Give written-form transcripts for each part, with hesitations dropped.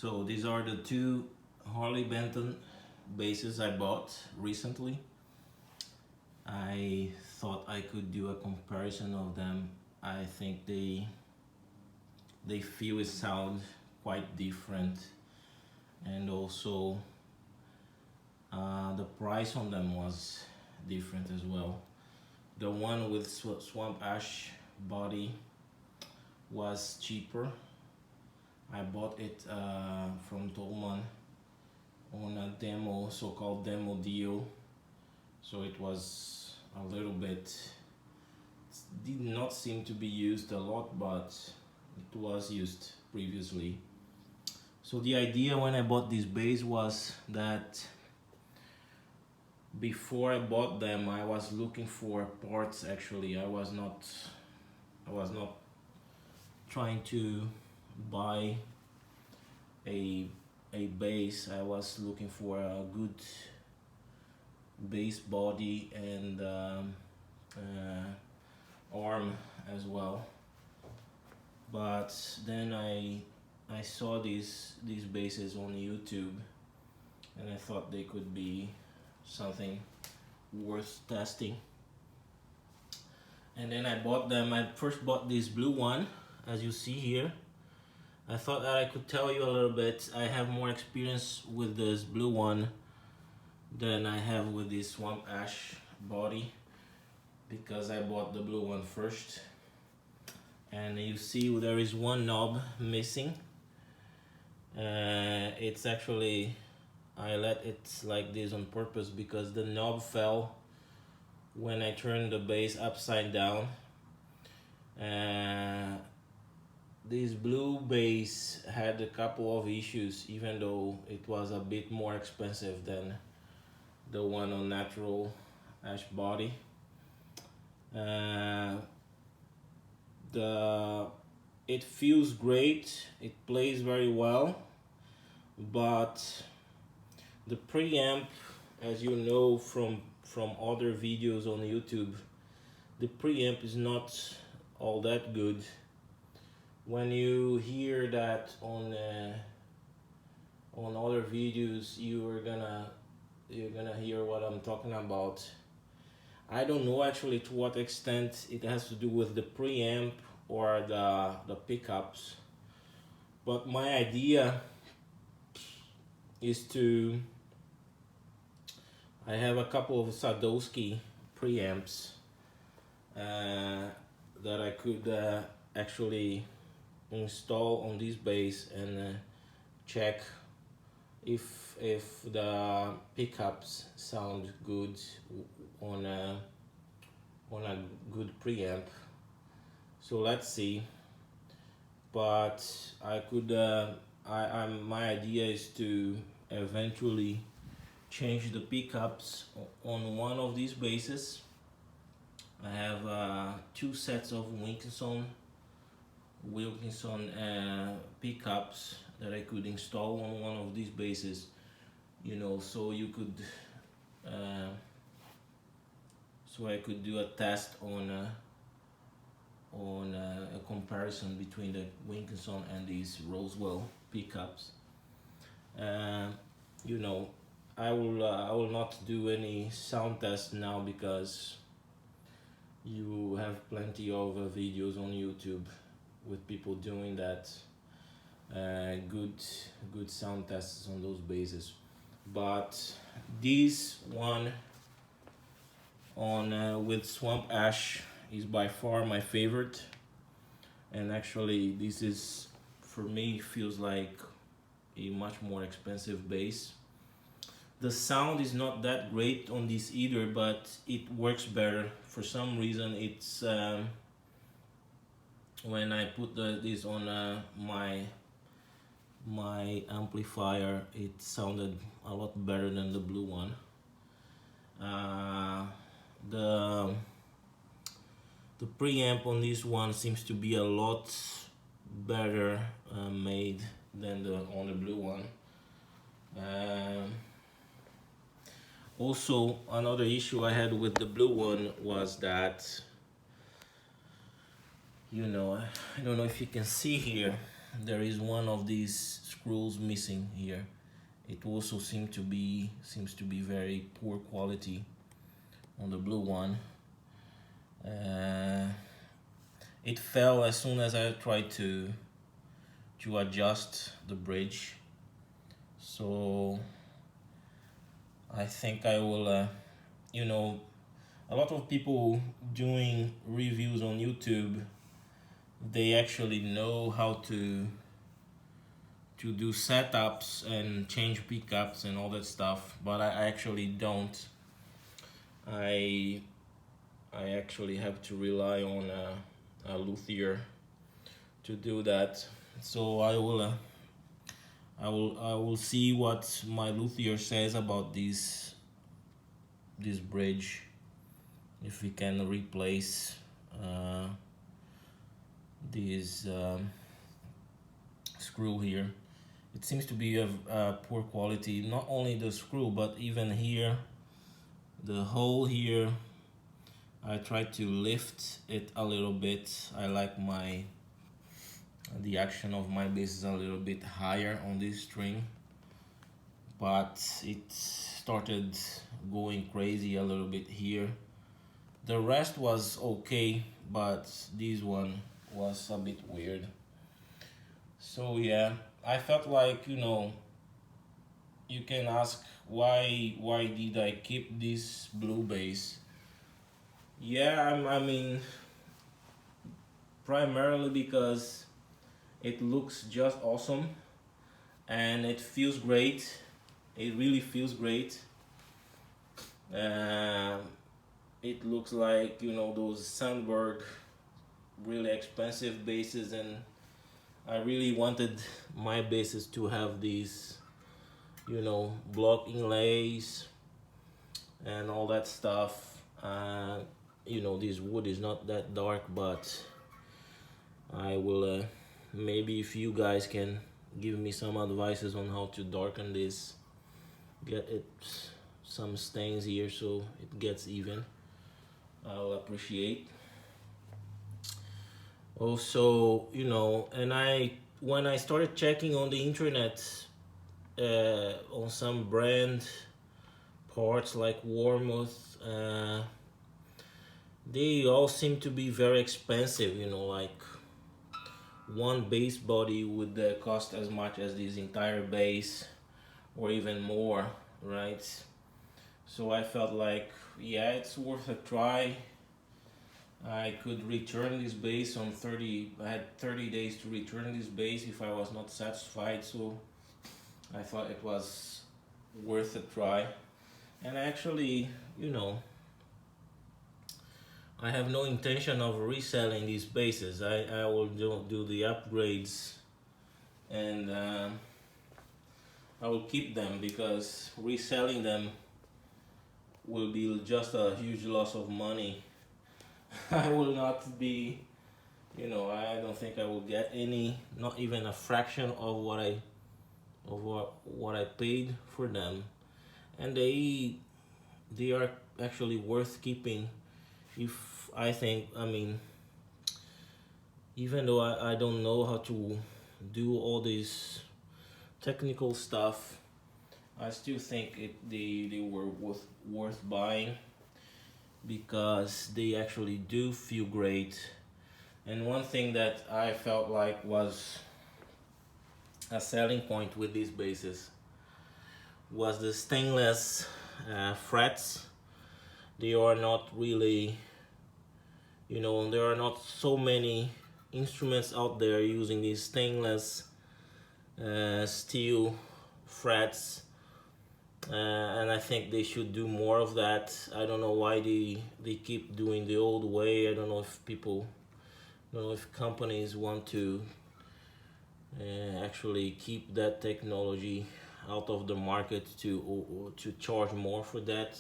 So these are the two Harley Benton basses I bought recently. I thought I could do a comparison of them. I think they feel and sound quite different, and also the price on them was different as well. The one with swamp ash body was cheaper. I bought it from Tolman on a demo, so-called demo deal. So it was a little bit, did not seem to be used a lot, but it was used previously. So the idea when I bought this bass was that before I bought them, I was looking for parts. Actually, I was not trying to buy a bass. I was looking for a good bass body and arm as well. But then I saw these basses on YouTube, and I thought they could be something worth testing. And then I bought them. I first bought this blue one, as you see here. I thought that I could tell you a little bit. I have more experience with this blue one than I have with this swamp ash body, because I bought the blue one first. And you see there is one knob missing. It's actually, I let it like this on purpose because the knob fell when I turned the bass upside down. This blue bass had a couple of issues, even though it was a bit more expensive than the one on natural ash body. It feels great, it plays very well, but the preamp, as you know from other videos on YouTube, the preamp is not all that good. When you hear that on other videos, you're gonna hear what I'm talking about. I don't know actually to what extent it has to do with the preamp or the pickups, but my idea is to, I have a couple of Sadowski preamps that I could actually install on this bass and check if the pickups sound good on a good preamp. So let's see. But I could my idea is to eventually change the pickups on one of these basses. I have two sets of Wilkinson pickups that I could install on one of these basses, you know, so you could so I could do a test on a comparison between the Wilkinson and these Roswell pickups. You know, I will not do any sound test now because you have plenty of videos on YouTube with people doing that, good sound tests on those basses. But this one on with swamp ash is by far my favorite, and actually this is, for me, feels like a much more expensive bass. The sound is not that great on this either, but it works better for some reason. It's when I put this on my amplifier, it sounded a lot better than the blue one. The preamp on this one seems to be a lot better made than on the blue one. Also, another issue I had with the blue one was that, you know, I don't know if you can see here, there is one of these screws missing here. It also seems to be very poor quality on the blue one. uh, it fell as soon as I tried to adjust the bridge. So I think I will, you know, a lot of people doing reviews on YouTube, they actually know how to do setups and change pickups and all that stuff, but I actually don't. I I actually have to rely on a luthier to do that. So I will see what my luthier says about this bridge, if we can replace uh, this screw here. It seems to be of poor quality. Not only the screw, but even here, the hole here. I tried to lift it a little bit. I like the action of my bass is a little bit higher on this string, but it started going crazy a little bit here. The rest was okay, but this one was a bit weird. So yeah, I felt like, you can ask why did I keep this blue bass? Yeah, I mean, primarily because it looks just awesome and it feels great. It really feels great. Uh, it looks like, those Sandberg really expensive basses, and I really wanted my basses to have these, block inlays and all that stuff. This wood is not that dark, but I will maybe if you guys can give me some advices on how to darken this, get it some stains here so it gets even, I'll appreciate. Also, and when I started checking on the internet on some brand parts like Warmouth, they all seem to be very expensive. Like one bass body would cost as much as this entire bass, or even more, right? So I felt like, yeah, it's worth a try. I could return this bass on 30. I had 30 days to return this bass if I was not satisfied. So I thought it was worth a try. And actually, I have no intention of reselling these basses. I will do the upgrades, and I will keep them, because reselling them will be just a huge loss of money. I will not be, I don't think I will get any, not even a fraction of what I paid for them, and they are actually worth keeping. If I think, even though I don't know how to do all this technical stuff, I still think they were worth buying, because they actually do feel great. And one thing that I felt like was a selling point with these basses was the stainless frets. They are not really, there are not so many instruments out there using these stainless steel frets, and I think they should do more of that. I don't know why they keep doing the old way. I don't know if companies want to actually keep that technology out of the market to charge more for that,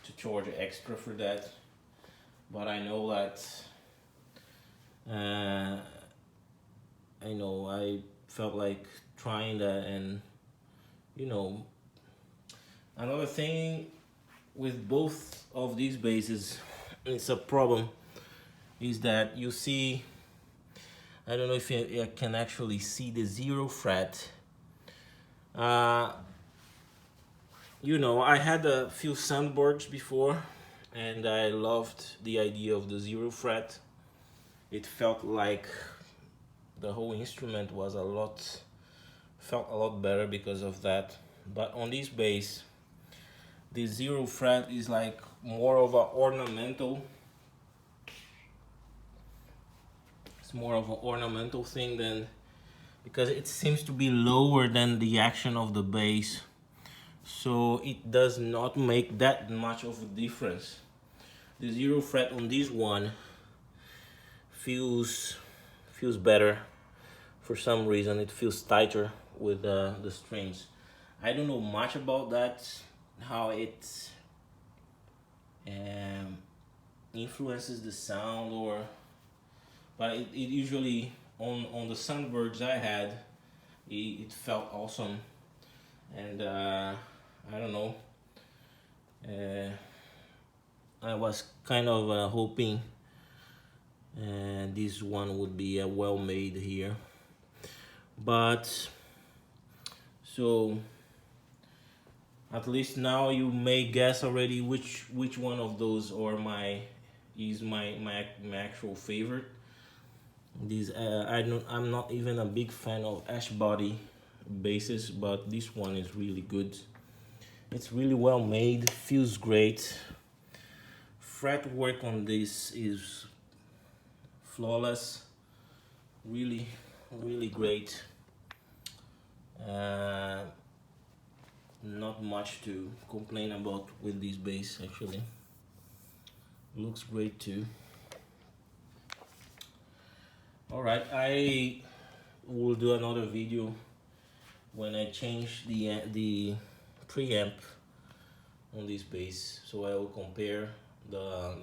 to charge extra for that. But I know that I felt like trying that. And another thing with both of these basses, it's a problem, is that you see I don't know if you can actually see the 0 fret. Uh, you know, I had a few Sandbergs before, and I loved the idea of the 0 fret. It felt like the whole instrument was felt a lot better because of that. But on this bass, the 0 fret is like more of an ornamental. It's more of an ornamental thing than, because it seems to be lower than the action of the bass, so it does not make that much of a difference. The 0 fret on this one feels better. For some reason it feels tighter with the strings. I don't know much about that, how it influences the sound, but it usually on the Sandbergs I had, it felt awesome. And I don't know, I was kind of hoping this one would be well made here, but so at least now you may guess already which one of those are my actual favorite. These I'm not even a big fan of ash body basses, but this one is really good. It's really well made, feels great. Fret work on this is flawless, really great. Not much to complain about with this bass, actually. Looks great too. Alright, I will do another video when I change the preamp on this bass, so I will compare the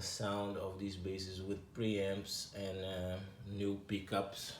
sound of these basses with preamps and new pickups.